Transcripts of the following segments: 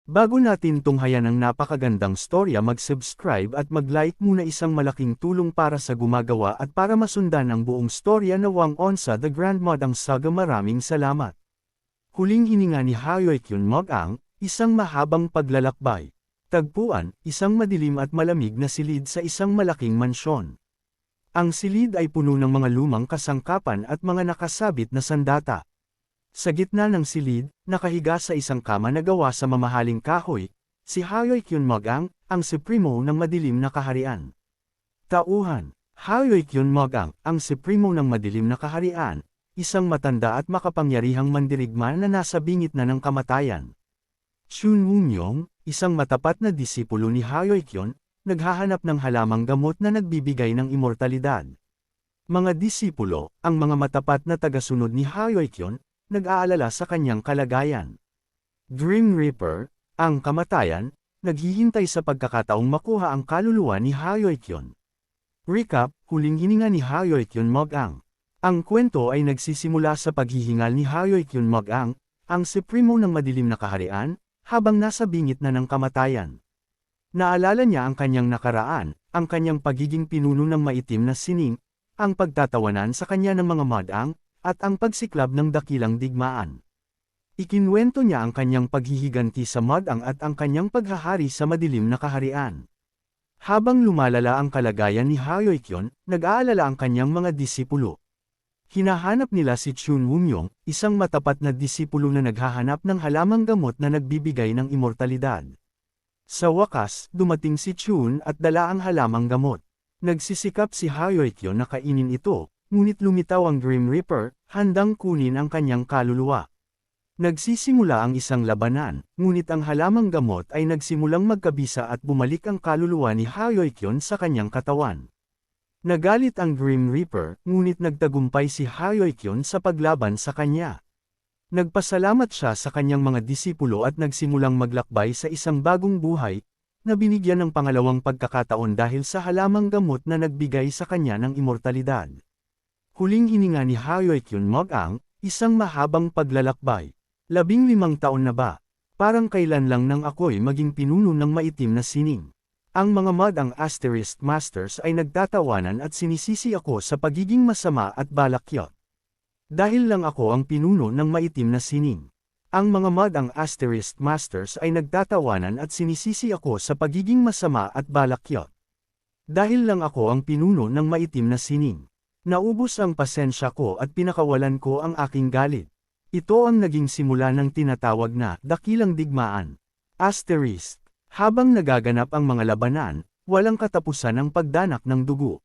Bago natin tunghayan ang napakagandang storya, mag-subscribe at mag-like muna, isang malaking tulong para sa gumagawa at para masundan ang buong storya na Wang Onsa The Grandmother Saga. Maraming salamat. Huling hininga ni Hyokyun Mag-ang, isang mahabang paglalakbay. Tagpuan, isang madilim at malamig na silid sa isang malaking mansyon. Ang silid ay puno ng mga lumang kasangkapan at mga nakasabit na sandata. Sa gitna ng silid, nakahiga sa isang kama na gawa sa mamahaling kahoy, si Hyokyun Mag-ang, ang supremo ng madilim na kaharian. Tauhan, Hyokyun Mag-ang, ang supremo ng madilim na kaharian, isang matanda at makapangyarihang mandirigma na nasa bingit na ng kamatayan. Chun Woo-myung, isang matapat na disipulo ni Hyokyun, naghahanap ng halamang gamot na nagbibigay ng immortalidad. Mga disipulo, ang mga matapat na tagasunod ni Hyokyun, nag-aalala sa kanyang kalagayan. Grim Reaper, ang kamatayan, naghihintay sa pagkakataong makuha ang kaluluwa ni Hyokyun. Recap, huling hininga ni Hyokyun Mag-ang. Ang kwento ay nagsisimula sa paghihingal ni Hyokyun Mag-ang, ang supremo ng madilim na kaharian, habang nasa bingit na ng kamatayan. Naalala niya ang kanyang nakaraan, ang kanyang pagiging pinuno ng maitim na sining, ang pagtatawanan sa kanya ng mga Mag-ang, at ang pagsiklab ng dakilang digmaan. Ikinwento niya ang kanyang paghihiganti sa Mag-ang at ang kanyang paghahari sa madilim na kaharian. Habang lumalala ang kalagayan ni Hyokyun, nag-aalala ang kanyang mga disipulo. Hinahanap nila si Chun Woo-myung, isang matapat na disipulo na naghahanap ng halamang gamot na nagbibigay ng immortalidad. Sa wakas, dumating si Chun at dala ang halamang gamot. Nagsisikap si Hyokyun na kainin ito, ngunit lumitaw ang Grim Reaper, handang kunin ang kanyang kaluluwa. Nagsisimula ang isang labanan, ngunit ang halamang gamot ay nagsimulang magkabisa at bumalik ang kaluluwa ni Hyokyun sa kanyang katawan. Nagalit ang Grim Reaper, ngunit nagtagumpay si Hyokyun sa paglaban sa kanya. Nagpasalamat siya sa kanyang mga disipulo at nagsimulang maglakbay sa isang bagong buhay, na binigyan ng pangalawang pagkakataon dahil sa halamang gamot na nagbigay sa kanya ng immortalidad. Huling hininga ni Hyokyun Mag-ang, isang mahabang paglalakbay. 15 taon na ba? Parang kailan lang nang ako'y maging pinuno ng maitim na sining. Ang mga Mag-ang Asterisk Masters ay nagtatawanan at sinisisi ako sa pagiging masama at balakyot. Dahil lang ako ang pinuno ng maitim na sining. Ang mga Mag-ang Asterisk Masters ay nagtatawanan at sinisisi ako sa pagiging masama at balakyot. Dahil lang ako ang pinuno ng maitim na sining. Naubos ang pasensya ko at pinakawalan ko ang aking galit. Ito ang naging simula ng tinatawag na dakilang digmaan. Asterisk. Habang nagaganap ang mga labanan, walang katapusan ang pagdanak ng dugo.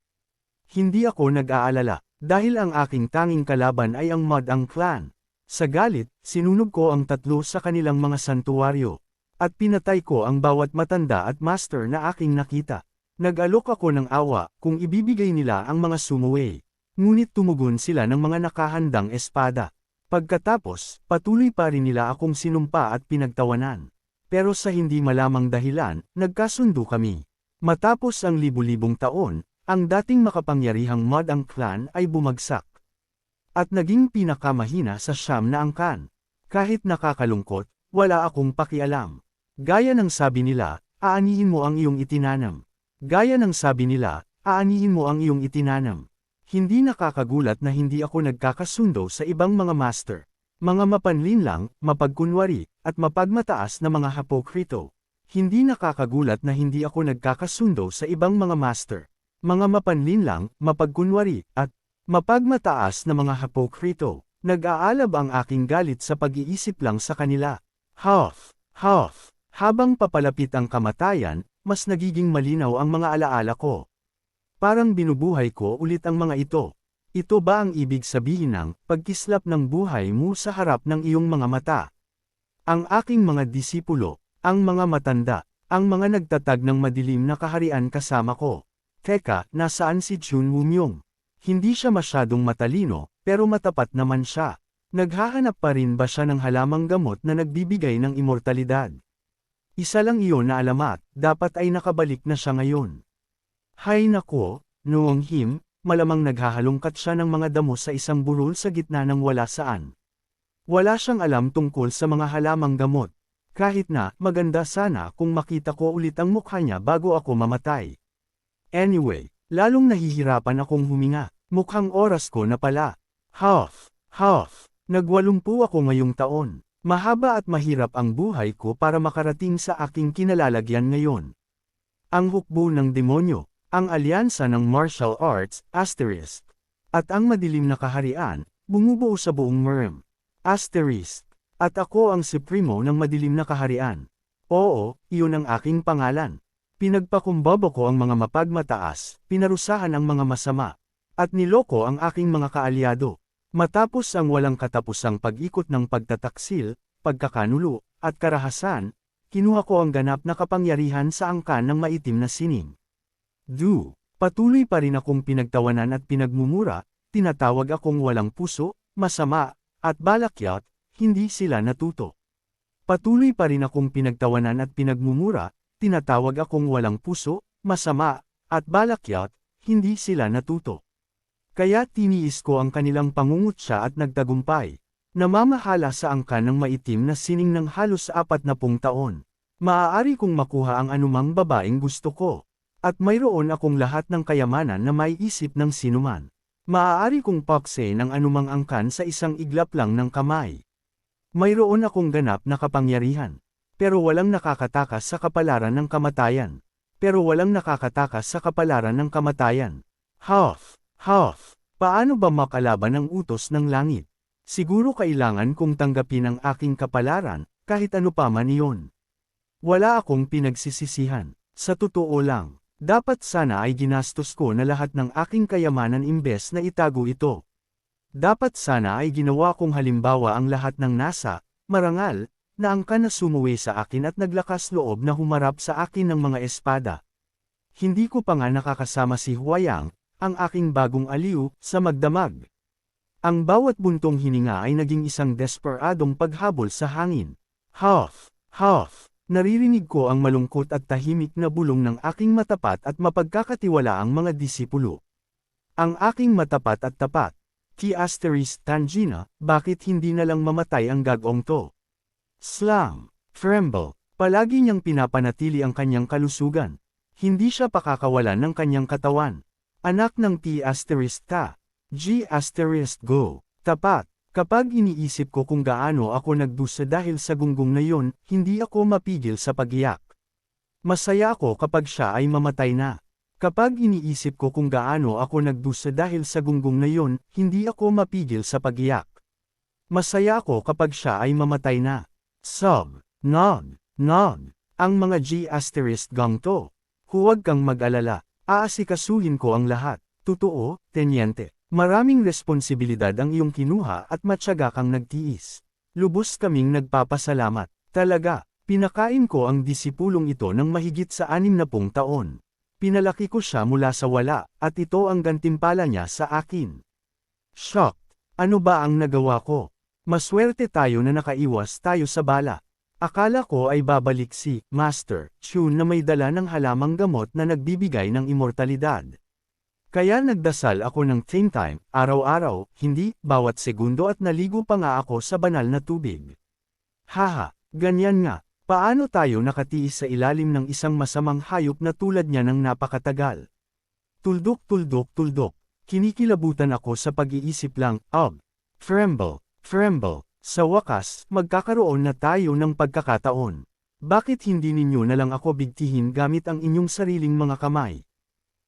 Hindi ako nag-aalala, dahil ang aking tanging kalaban ay ang Mag-ang clan. Sa galit, sinunog ko ang 3 sa kanilang mga santuwaryo. At pinatay ko ang bawat matanda at master na aking nakita. Nag-alok ako ng awa kung ibibigay nila ang mga sumuway. Ngunit tumugon sila ng mga nakahandang espada. Pagkatapos, patuloy pa rin nila akong sinumpa at pinagtawanan. Pero sa hindi malamang dahilan, nagkasundo kami. Matapos ang libu-libong taon, ang dating makapangyarihang Mag-ang clan ay bumagsak. At naging pinakamahina sa siyam na angkan. Kahit nakakalungkot, wala akong pakialam. Gaya ng sabi nila, aanihin mo ang iyong itinanam. Gaya ng sabi nila, aanihin mo ang iyong itinanam. Hindi nakakagulat na hindi ako nagkakasundo sa ibang mga master. Mga mapanlinlang, mapagkunwari, at mapagmataas na mga hapokrito. Hindi nakakagulat na hindi ako nagkakasundo sa ibang mga master. Mga mapanlinlang, mapagkunwari, at mapagmataas na mga hapokrito. Nag-aalab ang aking galit sa pag-iisip lang sa kanila. Huff, huff. Habang papalapit ang kamatayan, mas nagiging malinaw ang mga alaala ko. Parang binubuhay ko ulit ang mga ito. Ito ba ang ibig sabihin ng pagkislap ng buhay mo sa harap ng iyong mga mata? Ang aking mga disipulo, ang mga matanda, ang mga nagtatag ng madilim na kaharian kasama ko. Teka, nasaan si Chun Woo-myung? Hindi siya masyadong matalino, pero matapat naman siya. Naghahanap pa rin ba siya ng halamang gamot na nagbibigay ng immortalidad? Isa lang iyon na alamat, dapat ay nakabalik na siya ngayon. Hay nako, noong malamang naghahalongkat siya ng mga damo sa isang burol sa gitna ng wala saan. Wala siyang alam tungkol sa mga halamang gamot. Kahit na, maganda sana kung makita ko ulit ang mukha niya bago ako mamatay. Anyway, lalong nahihirapan akong huminga. Mukhang oras ko na pala. Huff, huff. Nag-80 ako ngayong taon. Mahaba at mahirap ang buhay ko para makarating sa aking kinalalagyan ngayon. Ang hukbo ng demonyo, ang alyansa ng martial arts, asterisk, at ang madilim na kaharian, bumubuo sa buong Myrm. Asterisk. At ako ang supremo ng madilim na kaharian. Oo, iyon ang aking pangalan. Pinagpakumbaba ko ang mga mapagmataas, pinarusahan ang mga masama, at niloko ang aking mga kaalyado. Matapos ang walang katapusang pag-ikot ng pagtataksil, pagkakanulo, at karahasan, kinuha ko ang ganap na kapangyarihan sa angkan ng maitim na sining. Patuloy pa rin akong pinagtawanan at pinagmumura, tinatawag akong walang puso, masama, at balakyat, hindi sila natuto. Patuloy pa rin akong pinagtawanan at pinagmumura, tinatawag akong walang puso, masama, at balakyat, hindi sila natuto. Kaya tiniis ko ang kanilang pangungutya at nagtagumpay. Namamahala sa angkan ng maitim na sining ng halos 40 taon. Maaari kong makuha ang anumang babaeng gusto ko. At mayroon akong lahat ng kayamanan na may isip ng sinuman. Maaari kong pakse ng anumang angkan sa isang iglap lang ng kamay. Mayroon akong ganap na kapangyarihan. Pero walang nakakatakas sa kapalaran ng kamatayan. Huff, huff. Paano ba makalaban ang utos ng langit? Siguro kailangan kong tanggapin ang aking kapalaran, kahit ano pa man iyon. Wala akong pinagsisisihan. Sa totoo lang, dapat sana ay ginastos ko na lahat ng aking kayamanan imbes na itago ito. Dapat sana ay ginawa kong halimbawa ang lahat ng nasa, marangal, na angkan na sumuwi sa akin at naglakas loob na humarap sa akin ng mga espada. Hindi ko pa nga nakakasama si Huayang, ang aking bagong aliw, sa magdamag. Ang bawat buntong hininga ay naging isang desperadong paghabol sa hangin. Huff, huff. Naririnig ko ang malungkot at tahimik na bulong ng aking matapat at mapagkakatiwalaang mga disipulo. Ang aking matapat at tapat. Tangina, bakit hindi na lang mamatay ang gagong to? Slam. Tremble. Palagi niyang pinapanatili ang kanyang kalusugan. Hindi siya pakakawalan ng kanyang katawan. Anak ng T***ta. G***go. Tapat. Kapag iniisip ko kung gaano ako nagdusa dahil sa gunggong na yon, hindi ako mapigil sa pagiyak. Masaya ako kapag siya ay mamatay na. Kapag iniisip ko kung gaano ako nagdusa dahil sa gunggong na yon, hindi ako mapigil sa pagiyak. Masaya ako kapag siya ay mamatay na. Nog. Ang mga G***gang to. Huwag kang mag-alala. Aasikasuhin ko ang lahat. Totoo, tenyente. Maraming responsibilidad ang iyong kinuha at matyaga kang nagtiis. Lubos kaming nagpapasalamat. Talaga, pinakain ko ang disipulong ito ng mahigit sa 60 taon. Pinalaki ko siya mula sa wala, at ito ang gantimpala niya sa akin. Shocked. Ano ba ang nagawa ko? Maswerte tayo na nakaiwas tayo sa bala. Akala ko ay babalik si Master Chun na may dala ng halamang gamot na nagbibigay ng immortalidad. Kaya nagdasal ako ng time, araw-araw, hindi, bawat segundo at naligo pa nga ako sa banal na tubig. Haha, ganyan nga, paano tayo nakatiis sa ilalim ng isang masamang hayop na tulad niya ng napakatagal? Tuldok, kinikilabutan ako sa pag-iisip lang, tremble. Sa wakas, magkakaroon na tayo ng pagkakataon. Bakit hindi ninyo na lang ako bigtihin gamit ang inyong sariling mga kamay?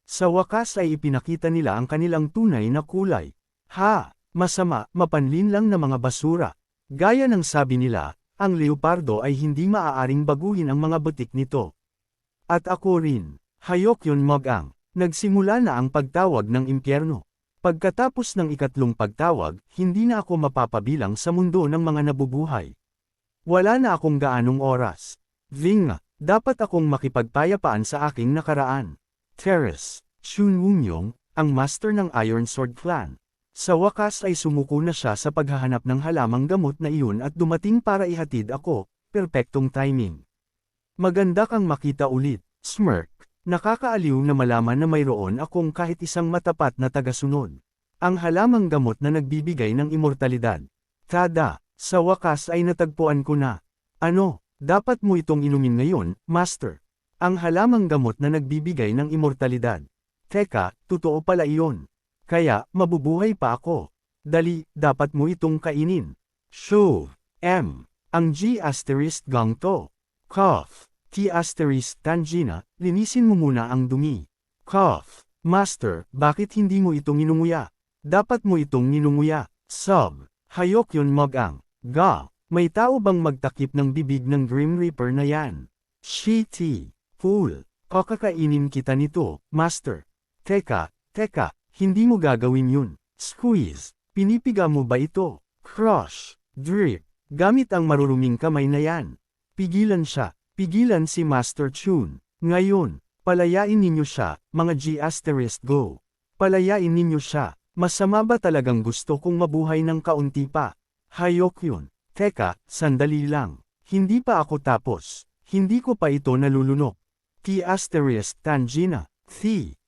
Sa wakas ay ipinakita nila ang kanilang tunay na kulay. Masama, mapanlin lang na mga basura. Gaya ng sabi nila, ang leopardo ay hindi maaaring baguhin ang mga butik nito. At ako rin. Hayok yun Mogang. Nagsimula na ang pagtawag ng impyerno. Pagkatapos ng ikatlong pagtawag, hindi na ako mapapabilang sa mundo ng mga nabubuhay. Wala na akong gaanong oras. Dapat akong makipagpayapaan sa aking nakaraan. Terrace, Shun Wungyong, ang master ng Iron Sword Clan. Sa wakas ay sumuko na siya sa paghahanap ng halamang gamot na iyon at dumating para ihatid ako, perpektong timing. Maganda kang makita ulit, smirk. Nakakaaliw na malaman na mayroon akong kahit isang matapat na tagasunod. Ang halamang gamot na nagbibigay ng immortalidad. Tada, sa wakas ay natagpuan ko na. Dapat mo itong inumin ngayon, Master. Ang halamang gamot na nagbibigay ng imortalidad. Teka, totoo pala iyon. Kaya, mabubuhay pa ako. Dali, dapat mo itong kainin. Shoo! Ang G** gang to. Cough. T** tangina, linisin mo muna ang dumi. Cough. Master, bakit hindi mo itong inunguya? Dapat mo itong ninunguya. Sub. Hayok yun mag-ang. Ga. May tao bang magtakip ng bibig ng Grim Reaper na yan? Shitty. Fool. Kakakainin kita nito, Master. Teka, hindi mo gagawin yun. Squeeze. Pinipiga mo ba ito? Crush. Drip. Gamit ang maruruming kamay na yan. Pigilan siya. Pigilan si Master Chun. Ngayon, palayain ninyo siya, mga G***go. Palayain ninyo siya. Masama ba talagang gusto kong mabuhay ng kaunti pa? Hayok yun. Teka, sandali lang. Hindi pa ako tapos. Hindi ko pa ito nalulunok. T** tangina.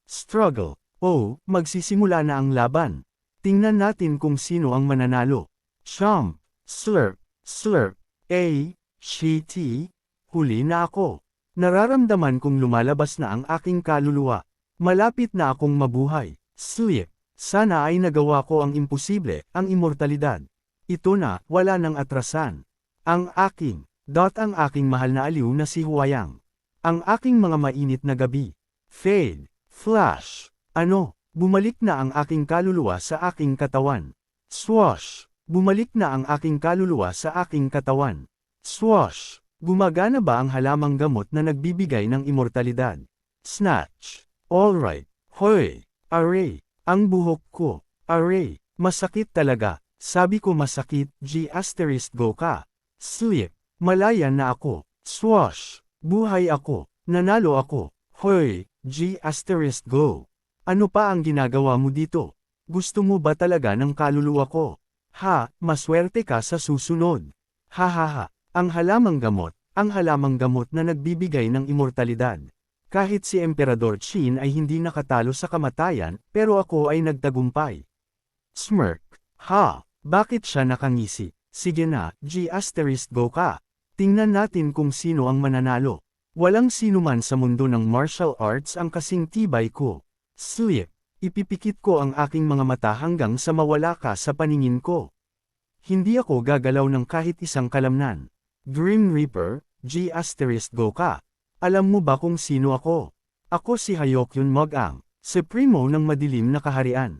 Struggle. Oh, magsisimula na ang laban. Tingnan natin kung sino ang mananalo. Chomp. Slurp. Slurp. Shitty. Huli na ako. Nararamdaman kong lumalabas na ang aking kaluluwa. Malapit na akong mabuhay. Sleep. Sana ay nagawa ko ang imposible, ang immortalidad. Ito na, wala nang atrasan. Ang aking mahal na aliw na si Huayang. Ang aking mga mainit na gabi. Fade. Flash. Bumalik na ang aking kaluluwa sa aking katawan. Swash. Bumalik na ang aking kaluluwa sa aking katawan. Swash. Gumagana ba ang halamang gamot na nagbibigay ng immortalidad? Snatch. Alright. Hoy. Aray. Ang buhok ko. Aray. Masakit talaga. Sabi ko masakit, G***go ka. Sleep. Malaya na ako. Swash. Buhay ako. Nanalo ako. Hoy, G***go. Ano pa ang ginagawa mo dito? Gusto mo ba talaga ng kaluluwa ko? Ha, maswerte ka sa susunod. Ha. Ang halamang gamot na nagbibigay ng immortalidad. Kahit si Emperador Qin ay hindi nakatalo sa kamatayan, pero ako ay nagtagumpay. Smirk. Ha. Bakit siya nakangisi? Sige na, G***go ka. Tingnan natin kung sino ang mananalo. Walang sino man sa mundo ng martial arts ang kasing tibay ko. Sleep. Ipipikit ko ang aking mga mata hanggang sa mawala ka sa paningin ko. Hindi ako gagalaw ng kahit isang kalamnan. Grim Reaper, G***go ka. Alam mo ba kung sino ako? Ako si Hayokyun Mag-ang, Supremo ng madilim na kaharian.